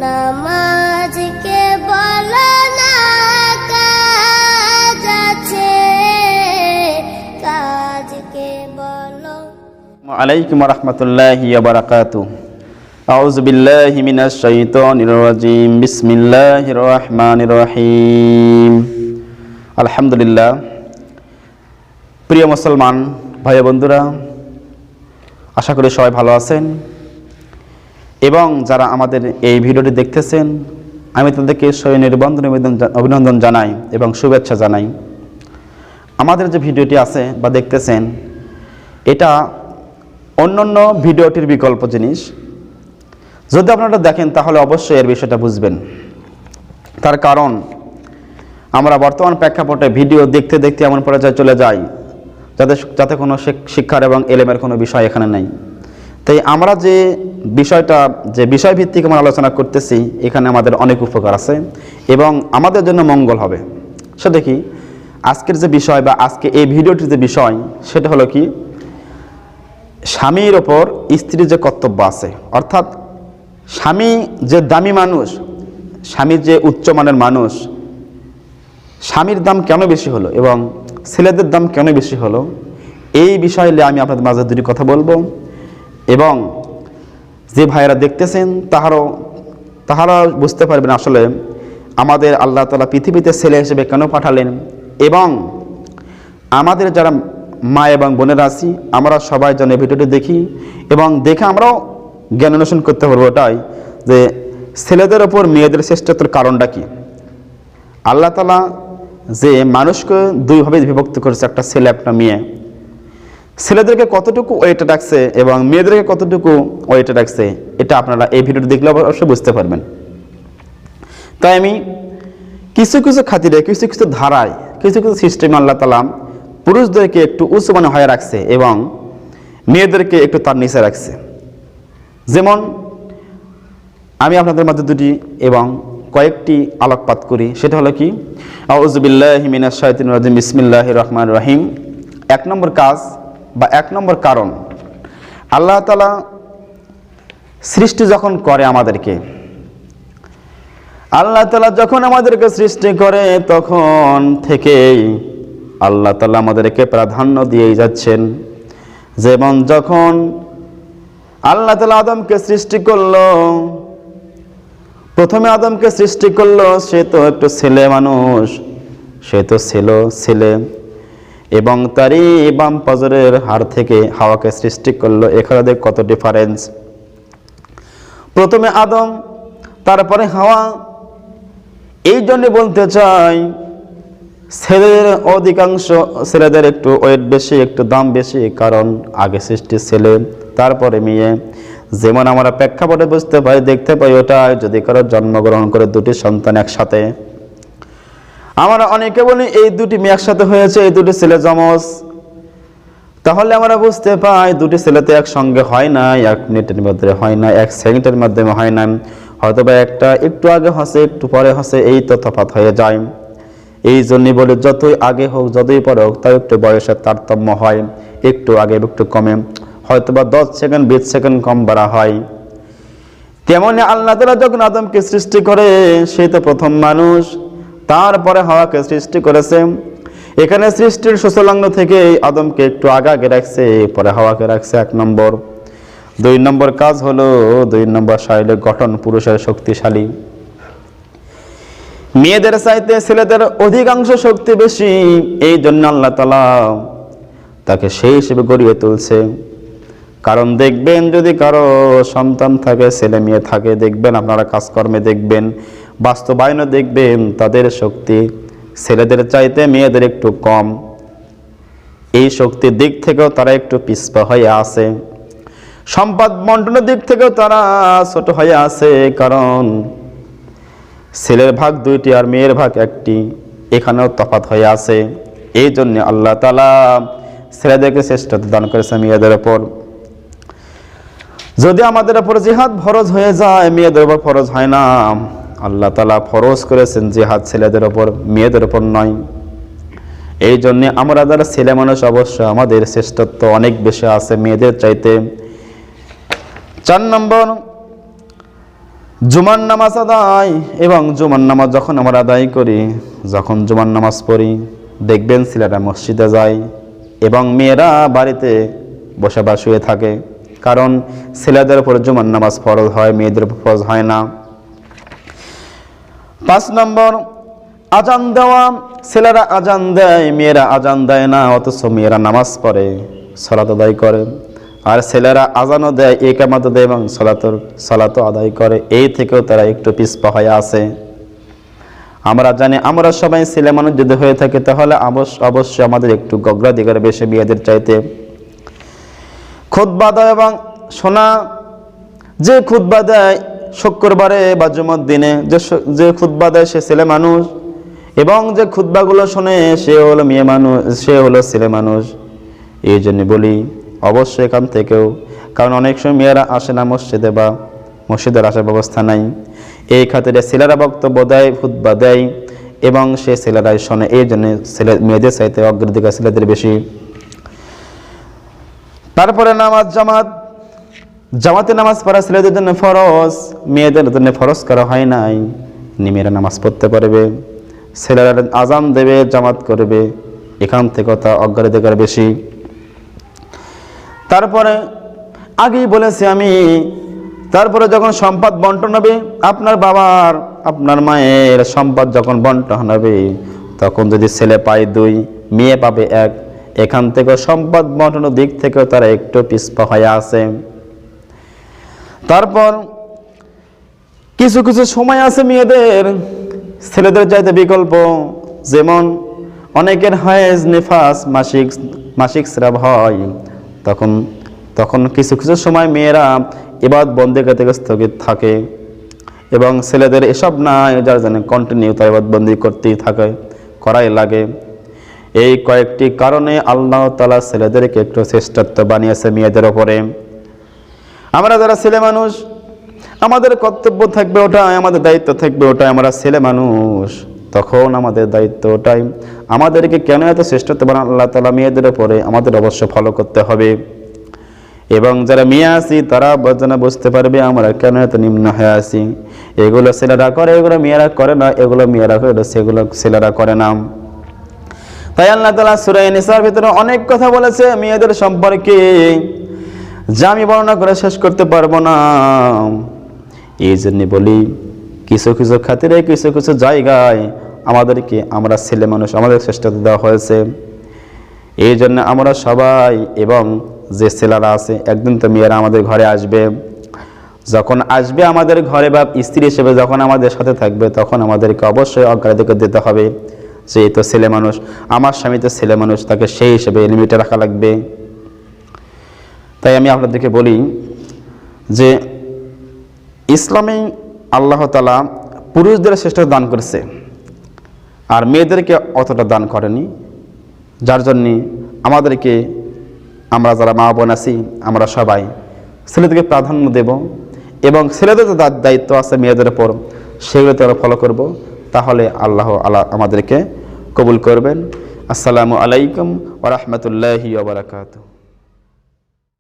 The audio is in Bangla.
নামাজকে বলো না কাজ আছে, কাজকে বলো। আলাইকুম রহমতুল্লাহি ওয়া বারাকাতুহু। আউযু বিল্লাহি মিনাশ শাইতানির রাজিম। বিসমিল্লাহির রহমানির রহিম। আলহামদুলিল্লাহ। প্রিয় মুসলমান ভাই বন্ধুরা, আশা করি সবাই ভালো আছেন এবং যারা আমাদের এই ভিডিওটি দেখতেছেন আমি তাদেরকে সনির্বন্ধন অভিনন্দন জানাই এবং শুভেচ্ছা জানাই। আমাদের যে ভিডিওটি আছে বা দেখতেছেন এটা অন্যান্য ভিডিওটির বিকল্প জিনিস। যদি আপনারা দেখেন তাহলে অবশ্যই এর বিষয়টা বুঝবেন। তার কারণ আমরা বর্তমান প্রেক্ষাপটে ভিডিও দেখতে দেখতে এমন পর্যায়ে চলে যাই যাতে কোনো শিক্ষার এবং এলেমের কোনো বিষয় এখানে নেই। তাই আমরা যে বিষয়ভিত্তিক আমরা আলোচনা করতেছি এখানে আমাদের অনেক উপকার আছে এবং আমাদের জন্য মঙ্গল হবে। সেটা কি আজকের যে বিষয় বা আজকে এই ভিডিওটির যে বিষয় সেটা হলো কি, স্বামীর ওপর স্ত্রীর যে কর্তব্য আছে, অর্থাৎ স্বামী যে দামি মানুষ, স্বামী যে উচ্চমানের মানুষ, স্বামীর দাম কেন বেশি হলো এবং ছেলেদের দাম কেন বেশি হলো, এই বিষয়ে আমি আপনাদের মাঝে দুটি কথা বলবো এবং যে ভাইয়েরা দেখতেছেন তাহারা বুঝতে পারবেন আসলে আমাদের আল্লাহ তাআলা পৃথিবীতে ছেলে হিসেবে কেন পাঠালেন এবং আমাদের যারা মা এবং বোনেরা আছি আমরা সবাই যেন এই ভিডিওটি দেখি এবং দেখে আমরাও জ্ঞান অন্বেষণ করতে পারবো ওটাই যে ছেলেদের ওপর মেয়েদের শ্রেষ্ঠত্বের কারণটা কি। আল্লাহ তাআলা যে মানুষকে দুইভাবে বিভক্ত করেছে, একটা ছেলে একটা মেয়ে, ছেলেদেরকে কতটুকু ওয়েটে রাখছে এবং মেয়েদেরকে কতটুকু ওয়েটে রাখছে এটা আপনারা এই ভিডিওটি দেখলে অবশ্যই বুঝতে পারবেন। তাই আমি কিছু কিছু খাতিরে কিছু কিছু ধারায় কিছু কিছু সিস্টেমে আল্লাহ তাআলা পুরুষদেরকে একটু উঁচু মানে হয়ে রাখছে এবং মেয়েদেরকে একটু তার নিচে রাখছে। যেমন আমি আপনাদের মধ্যে দুটি এবং কয়েকটি আলোকপাত করি। সেটা হলো কি, আউযু বিল্লাহি মিনাশ শাইতানির রাজিম। বিসমিল্লাহির রহমানির রহিম। এক নম্বর কাজ বা এক নম্বর কারণ, আল্লাহ তাআলা সৃষ্টি যখন করে আল্লাহ তাআলা যখন আমাদেরকে সৃষ্টি করে তখন থেকেই আল্লাহ তাআলা আমাদেরকে প্রাধান্য দিয়েই যাচ্ছেন। যেমন যখন আল্লাহ তাআলা আদমকে সৃষ্টি করলো, প্রথমে আদমকে সৃষ্টি করলো, সে তো একটু ছেলে মানুষ, সে তো ছিল ছেলে এবং তারই বাম পাজরের হাড় থেকে হাওয়াকে সৃষ্টি করলো। এখানে দেখ কত ডিফারেন্স। প্রথমে আদম তারপরে হাওয়া। এই জন্য বলতে চাই ছেলেদের একটু ওয়েট বেশি, একটু দাম বেশি, কারণ আগে সৃষ্টি ছেলে তারপরে মেয়ে। যেমন আমরা প্রেক্ষাপটে বুঝতে পাই দেখতে পাই ওটাই যদি কারো জন্মগ্রহণ করে দুটি সন্তান একসাথে, আমরা অনেকে বলি এই দুটি মেয়ে একসাথে হয়েছে, এই দুটি ছেলে যমজ, তাহলে আমরা বুঝতে পাই দুটি ছেলে তো একসঙ্গে হয় না, 1 মিনিটের মধ্যে হয় না, 1 সেকেন্ডের মাধ্যমে হয় না, হয়তোবা একটা একটু আগে হসে একটু পরে হসে, এই তো তফাৎ হয়ে যায়। এই জন্যই বলে যতই আগে হোক যতই পরে হোক তাই একটু বয়সের তারতম্য হয়, একটু আগে একটু কমে, হয়তোবা 10 সেকেন্ড 20 সেকেন্ড কম বাড়া হয়। তেমনি আল্লাহ তাআলা যখন আদমকে সৃষ্টি করে সে তো প্রথম মানুষ, তারপরে হাওয়াকে সৃষ্টি করেছে। এখানে সৃষ্টির সুচলগ্ন থেকে আদমকে একটু আগে রাখছে, পরে হাওয়াকে রাখছে 1 নম্বর। 2 নম্বর কাজ হলো 2 নম্বর শারীরিক গঠন পুরুষের শক্তিশালী, মেয়েদের চাইতে ছেলেদের অধিকাংশ শক্তি বেশি। এই জন্য আল্লাহ তাআলা তাকে সেই হিসেবে গড়িয়ে তুলছে। কারণ দেখবেন যদি কারো সন্তান থাকে, ছেলে মেয়ে থাকে, দেখবেন আপনারা কাজকর্মে দেখবেন, বাস্তবায়নে দেখবেন তাদের শক্তি ছেলেদের চাইতে মেয়েদের একটু কম। এই শক্তির দিক থেকেও তারা একটু পিছপা হয়ে আছে, সম্পদ বন্টনের দিক থেকেও তারা ছোট হয়ে আছে, কারণ ছেলের ভাগ 2টি আর মেয়ের ভাগ 1টি, এখানেও তফাৎ হয়ে আছে। এই জন্য আল্লাহ তাআলা ছেলেদেরকে শ্রেষ্ঠত্ব দান করেছে মেয়েদের ওপর। যদি আমাদের উপর জিহাদ ফরজ হয়ে যায়, মেয়েদের উপর ফরজ হয় না। আল্লাহ তাআলা ফরজ করেছেন জিহাদ ছেলেদের উপর, মেয়েদের উপর নয়। এই জন্য আমরা যারা ছেলে মানুষ অবশ্য আমাদের শ্রেষ্ঠত্ব অনেক বেশি আছে মেয়েদের চাইতে। 4 নম্বর, জুমার নামাজ আদায় এবং জুমার নামাজ যখন আমরা আদায় করি, যখন জুমার নামাজ পড়ি, দেখবেন ছেলেরা মসজিদে যায় এবং মেয়েরা বাড়িতে বসে বা শুয়ে থাকে। কারণ ছেলেদের উপর জুমার নামাজ ফরজ হয়, মেয়েদের উপর ফরজ হয় না। 5 নম্বর, আজান দেওয়া। ছেলেরা আজান দেয়, মেয়েরা আজান দেয় না, অথচ মেয়েরা নামাজ পড়ে, সালাত আদায় করে। আর ছেলেরা আজানও দেয়, ইকামতও দেয় এবং সালাতও আদায় করে। এই থেকেও তারা একটু পিছপা হয়ে আছে। আমরা জানি আমরা সবাই ছেলে মানুষ যদি হয়ে থাকে তাহলে অবশ্যই আমাদের একটু অগ্রাধিকার বেশি মেয়েদের চাইতে। খুতবা দেয় এবং শোনা, যে খুতবা দেয় শুক্রবারে বা জুমার দিনে, যে খুতবা দেয় সে ছেলে মানুষ, এবং যে খুতবাগুলো শোনে সে হলো মেয়ে মানুষ, সে হলো ছেলে মানুষ। এই জন্য বলি অবশ্যই এখান থেকেও, কারণ অনেক সময় মেয়েরা আসে না মসজিদে বা মসজিদের আসার ব্যবস্থা নাই। এই খাতিরে ছেলেরা বক্তব্য দেয়, খুতবা দেয় এবং সে ছেলেরাই শোনে। এই জন্য মেয়েদের চাইতে অগ্রাধিকার ছেলেদের বেশি। তারপরে নামাজ, জামাতে নামাজ পড়া ছেলেদের জন্য ফরজ, মেয়েদের জন্য ফরজ করা হয় নাই। মেয়েরা নামাজ পড়তে পারবে, ছেলেরা আজান দেবে, জামাত করবে, এখান থেকে তা অগ্রাধিকার বেশি। তারপরে আগেই বলেছি আমি, তারপরে যখন সম্পদ বন্টন হবে, আপনার বাবার আপনার মায়ের সম্পদ যখন বন্টন হবে, তখন যদি ছেলে পায় 2, মেয়ে পাবে 1, এখান থেকে সম্পদ বন্টনের দিক থেকেও তারা একটু পিছপা হয়ে আছে। তারপর কিছু কিছু সময় আছে মেয়েদের ছেলেদের চাইতে বিকল্প, যেমন অনেকের হায়েজ, নিফাস, মাসিক স্রাব হয়, তখন কিছু কিছু সময় মেয়েরা ইবাদত বন্দেগী থেকে স্থগিত থাকে এবং ছেলেদের এসব নাই, যার জন্য কন্টিনিউ তার ইবাদত বন্দি করতেই থাকে, করাই লাগে। এই কয়েকটি কারণে আল্লাহ তাআলা ছেলেদেরকে একটু শ্রেষ্ঠত্ব বানিয়েছে মেয়েদের ওপরে। আমরা যারা ছেলে মানুষ, আমাদের কর্তব্য থাকবে ওটাই, আমাদের দায়িত্ব থাকবে ওটাই। আমরা ছেলে মানুষ, তখন আমাদের দায়িত্ব ওটাই। আমাদেরকে কেন এত শ্রেষ্ঠত্ব বানান আল্লাহ তাআলা মেয়েদের ওপরে, আমাদের অবশ্য ফলো করতে হবে। এবং যারা মেয়ে আছি তারা যেন বুঝতে পারবে আমরা কেন এত নিম্ন হয়ে আছি। এগুলো ছেলেরা করে, এগুলো মেয়েরা করে না, এগুলো মেয়েরা করে, সেগুলো ছেলেরা করে না। তাই আল্লাহ তাআলা সূরা নিসার ভিতরে অনেক কথা বলেছে মেয়েদের সম্পর্কে, যা আমি বর্ণনা করে শেষ করতে পারবো না। এই জন্য বলি কিছু কিছু খাতিরে কিছু কিছু জায়গায় আমরা ছেলে মানুষ, আমাদের শ্রেষ্ঠত্ব দেওয়া হয়েছে। এই জন্য আমরা সবাই, এবং যে ছেলেরা আছে, একদিন তো মেয়েরা আমাদের ঘরে আসবে। যখন আসবে আমাদের ঘরে বা স্ত্রী হিসেবে যখন আমাদের সাথে থাকবে, তখন আমাদেরকে অবশ্যই অগ্রাধিকার দিতে হবে যে এই তো ছেলে মানুষ, আমার স্বামী তো ছেলে মানুষ, তাকে সেই হিসেবে লিমিটে রাখা লাগবে। তাই আমি আপনাদেরকে বলি যে ইসলামে আল্লাহ তাআলা পুরুষদের শ্রেষ্ঠ দান করেছে আর মেয়েদেরকে অতটা দান করেনি, যার জন্যে আমরা যারা মা বোন আছি আমরা সবাই ছেলেদেরকে প্রাধান্য দেব এবং ছেলেদের যে দায়িত্ব আছে মেয়েদের উপর সেগুলোতে আমরা ফলো করব, তাহলে আল্লাহ আমাদেরকে কবুল করবেন। আসসালামু আলাইকুম ওয়া রাহমাতুল্লাহি ওয়া বারাকাতুহু।